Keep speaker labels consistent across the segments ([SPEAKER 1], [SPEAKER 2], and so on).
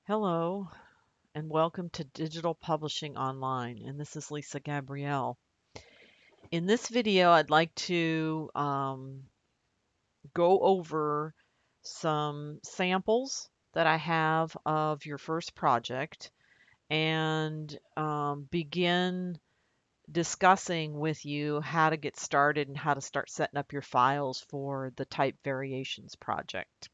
[SPEAKER 1] Hello, and welcome to Digital Publishing Online. And this is Lisa Gabrielle. In this video, I'd like to go over some samples that I have of your first project and begin discussing with you how to get started and how to start setting up your files for the type variations project.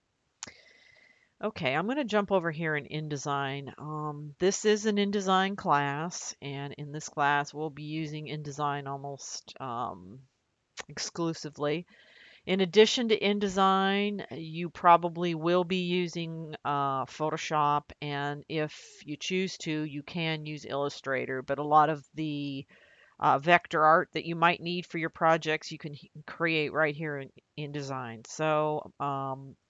[SPEAKER 1] Okay, I'm going to jump over here in InDesign. This is an InDesign class, and in this class, we'll be using InDesign almost exclusively. In addition to InDesign, you probably will be using Photoshop, and if you choose to, you can use Illustrator, but a lot of the vector art that you might need for your projects, you can create right here in InDesign. So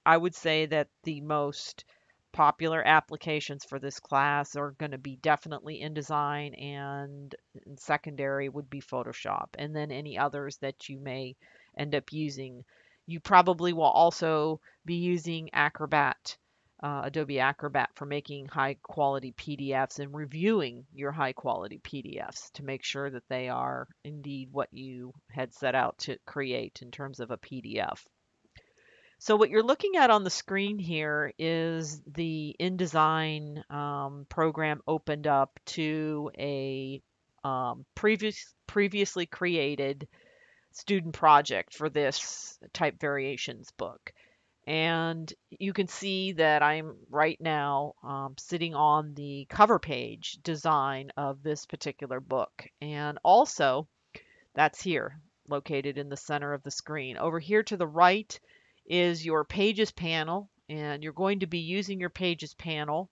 [SPEAKER 1] I would say that the most popular applications for this class are going to be definitely InDesign, and secondary would be Photoshop, and then any others that you may end up using. You probably will also be using Acrobat, Adobe Acrobat, for making high quality PDFs and reviewing your high quality PDFs to make sure that they are indeed what you had set out to create in terms of a PDF. So what you're looking at on the screen here is the InDesign program opened up to a previously created student project for this type variations book. And you can see that I'm right now sitting on the cover page design of this particular book. And also, that's here, located in the center of the screen. Over here to the right is your Pages panel, and you're going to be using your Pages panel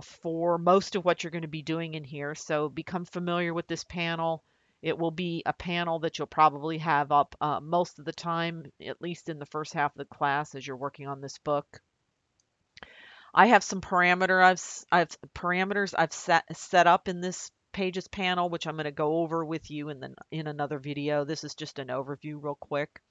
[SPEAKER 1] for most of what you're going to be doing in here. So become familiar with this panel. It will be a panel that you'll probably have up most of the time, at least in the first half of the class as you're working on this book. I have some parameters I've set up in this Pages panel, which I'm going to go over with you in another video. This is just an overview real quick.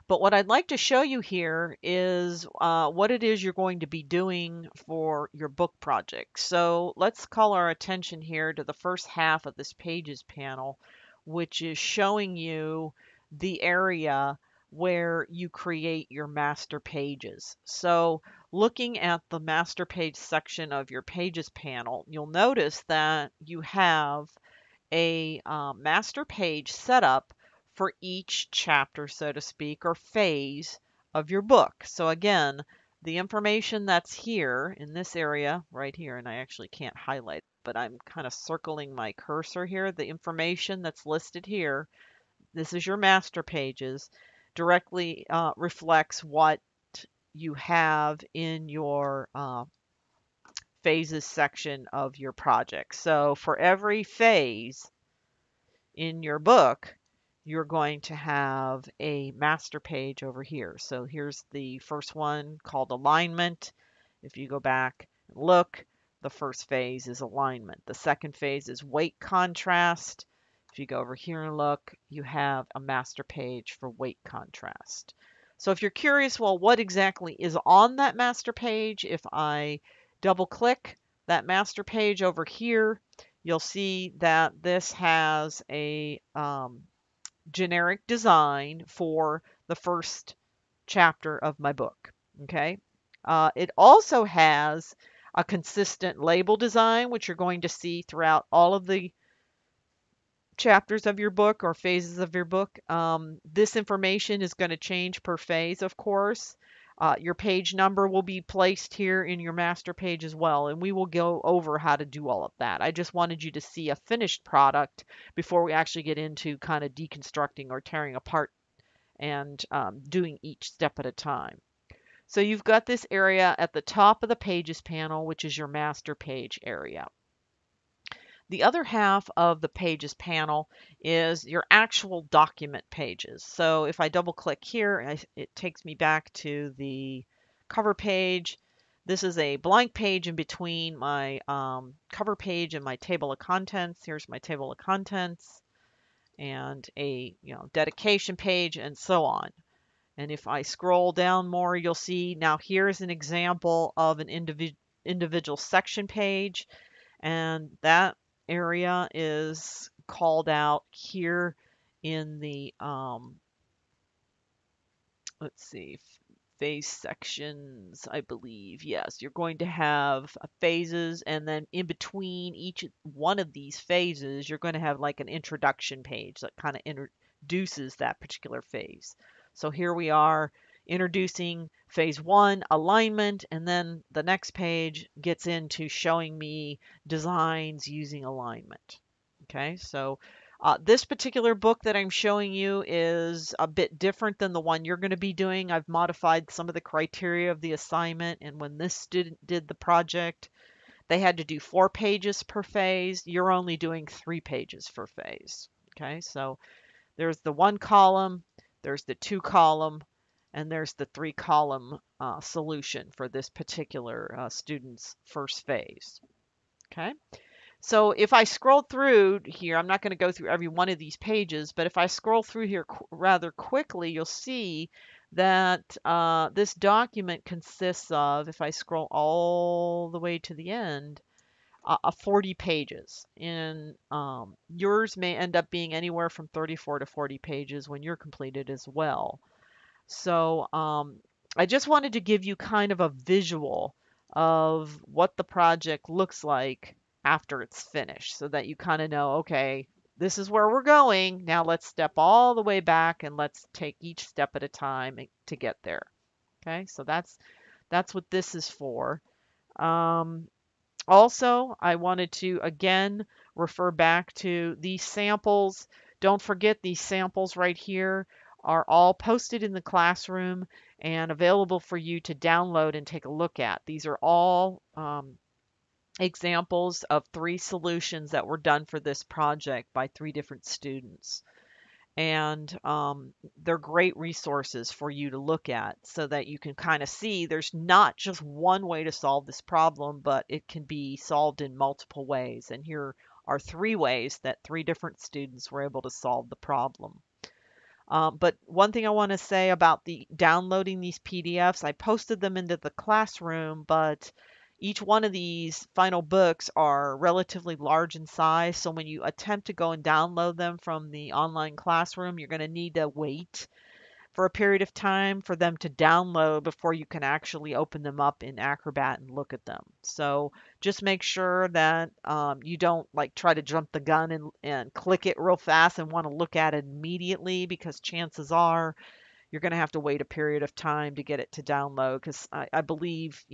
[SPEAKER 1] But what I'd like to show you here is what it is you're going to be doing for your book project. So let's call our attention here to the first half of this Pages panel, which is showing you the area where you create your master pages. So looking at the master page section of your Pages panel, you'll notice that you have a master page set up for each chapter, so to speak, or phase of your book. So again, the information that's here in this area right here, and I actually can't highlight, but I'm kind of circling my cursor here. The information that's listed here, this is your master pages, directly reflects what you have in your phases section of your project. So for every phase in your book, you're going to have a master page over here. So here's the first one called alignment. If you go back and look, the first phase is alignment. The second phase is weight contrast. If you go over here and look, you have a master page for weight contrast. So if you're curious, well, what exactly is on that master page? If I double click that master page over here, you'll see that this has a generic design for the first chapter of my book. Okay. It also has a consistent label design, which you're going to see throughout all of the chapters of your book or phases of your book. This information is going to change per phase, of course. Your page number will be placed here in your master page as well, and we will go over how to do all of that. I just wanted you to see a finished product before we actually get into kind of deconstructing or tearing apart and doing each step at a time. So you've got this area at the top of the Pages panel, which is your master page area. The other half of the Pages panel is your actual document pages. So if I double click here, it takes me back to the cover page. This is a blank page in between my cover page and my table of contents. Here's my table of contents and a dedication page and so on. And if I scroll down more, you'll see now here's an example of an individual section page, and that area is called out here in the let's see, phase sections, I believe. Yes, you're going to have phases, and then in between each one of these phases, you're going to have like an introduction page that kind of introduces that particular phase. So here we are introducing phase one, alignment, and then the next page gets into showing me designs using alignment. Okay, so this particular book that I'm showing you is a bit different than the one you're going to be doing. I've modified some of the criteria of the assignment, and when this student did the project, they had to do 4 pages per phase. You're only doing 3 pages per phase. Okay, so there's the 1 column, there's the 2 column, and there's the 3 column solution for this particular student's first phase. Okay. So if I scroll through here, I'm not going to go through every one of these pages, but if I scroll through here rather quickly, you'll see that this document consists of, if I scroll all the way to the end, 40 pages. And yours may end up being anywhere from 34 to 40 pages when you're completed as well. So I just wanted to give you kind of a visual of what the project looks like after it's finished so that you kind of know, okay, this is where we're going. Now let's step all the way back and let's take each step at a time to get there. Okay, so that's what this is for. Um, Also, I wanted to again refer back to these samples. Don't forget these samples right here are all posted in the classroom and available for you to download and take a look at. These are all examples of 3 solutions that were done for this project by 3 different students. And they're great resources for you to look at so that you can kind of see there's not just one way to solve this problem, but it can be solved in multiple ways. And here are 3 ways that 3 different students were able to solve the problem. But one thing I want to say about the downloading these PDFs, I posted them into the classroom, but each one of these final books are relatively large in size. So when you attempt to go and download them from the online classroom, you're going to need to wait for a period of time for them to download before you can actually open them up in Acrobat and look at them. So just make sure that you don't like try to jump the gun and click it real fast and want to look at it immediately, because chances are you're going to have to wait a period of time to get it to download, because I believe,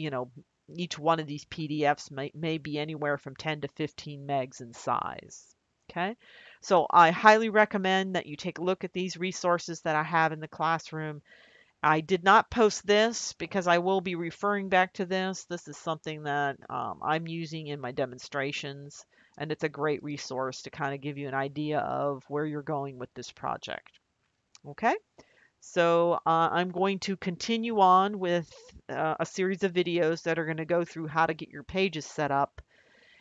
[SPEAKER 1] each one of these PDFs may be anywhere from 10 to 15 megs in size. Okay, so I highly recommend that you take a look at these resources that I have in the classroom. I did not post this because I will be referring back to this. This is something that I'm using in my demonstrations, and it's a great resource to kind of give you an idea of where you're going with this project. Okay, so I'm going to continue on with a series of videos that are going to go through how to get your pages set up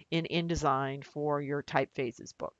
[SPEAKER 1] in InDesign for your Typefaces book.